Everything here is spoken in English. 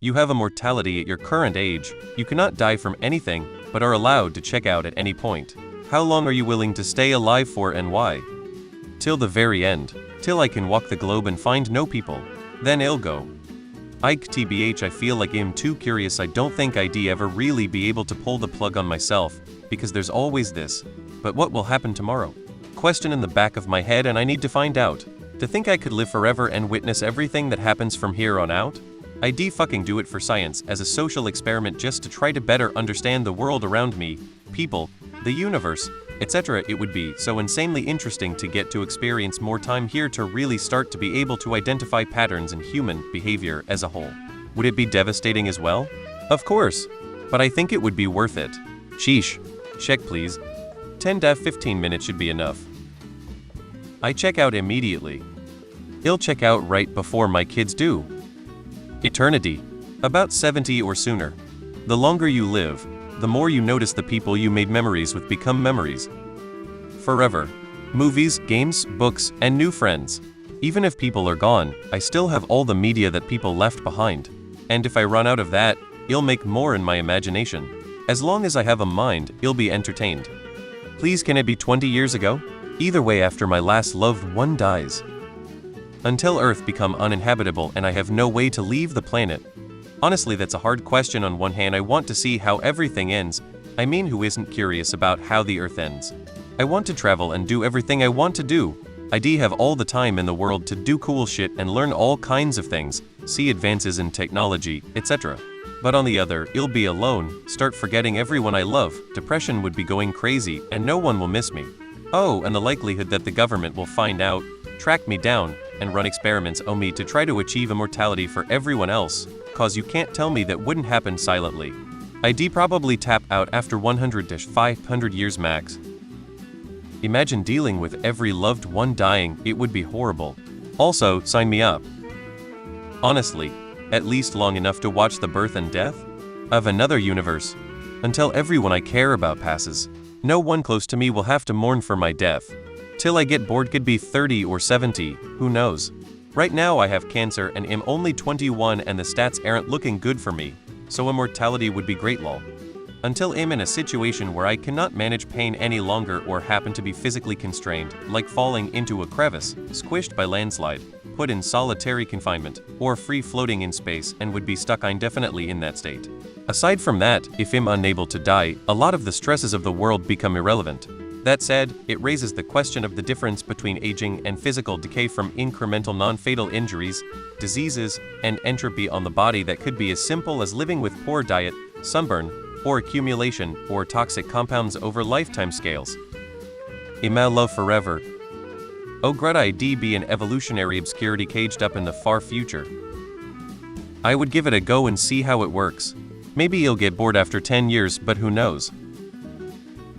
You have immortality at your current age, you cannot die from anything, but are allowed to check out at any point. How long are you willing to stay alive for and why? Till the very end. Till I can walk the globe and find no people. Then I'll go. Ike tbh I feel like I'm too curious. I don't think I'd ever really be able to pull the plug on myself, because there's always this, but what will happen tomorrow? Question in the back of my head, and I need to find out. To think I could live forever and witness everything that happens from here on out? I'd fucking do it for science, as a social experiment, just to try to better understand the world around me, people, the universe, etc. It would be so insanely interesting to get to experience more time here to really start to be able to identify patterns in human behavior as a whole. Would it be devastating as well? Of course, but I think it would be worth it. Sheesh. Check please. 10 to 15 minutes should be enough. I check out immediately. I'll check out right before my kids do. Eternity. About 70 or sooner. The longer you live, the more you notice the people you made memories with become memories. Forever. Movies, games, books, and new friends. Even if people are gone, I still have all the media that people left behind. And if I run out of that, I'll make more in my imagination. As long as I have a mind, I'll be entertained. Please, can it be 20 years ago? Either way, after my last loved one dies. Until Earth become uninhabitable and I have no way to leave the planet. Honestly, that's a hard question. On one hand, I want to see how everything ends. I mean, who isn't curious about how the Earth ends? I want to travel and do everything I want to do. I have all the time in the world to do cool shit and learn all kinds of things, see advances in technology, etc. But on the other, I'll be alone, start forgetting everyone I love, depression would be going crazy, and no one will miss me. Oh, and the likelihood that the government will find out, track me down, and run experiments on me to try to achieve immortality for everyone else, cause you can't tell me that wouldn't happen silently. I'd probably tap out after 100-500 years max. Imagine dealing with every loved one dying, it would be horrible. Also, sign me up. Honestly, at least long enough to watch the birth and death of another universe. Until everyone I care about passes. No one close to me will have to mourn for my death. Till I get bored, could be 30 or 70, who knows. Right now I have cancer and am only 21 and the stats aren't looking good for me, so immortality would be great lol. Until I'm in a situation where I cannot manage pain any longer or happen to be physically constrained, like falling into a crevice, squished by landslide, put in solitary confinement, or free floating in space and would be stuck indefinitely in that state. Aside from that, if I'm unable to die, a lot of the stresses of the world become irrelevant. That said, it raises the question of the difference between aging and physical decay from incremental non-fatal injuries, diseases, and entropy on the body that could be as simple as living with poor diet, sunburn, or accumulation or toxic compounds over lifetime scales. Ima love forever. Oh greta I'd be an evolutionary obscurity caged up in the far future. I would give it a go and see how it works. Maybe you'll get bored after 10 years, but who knows.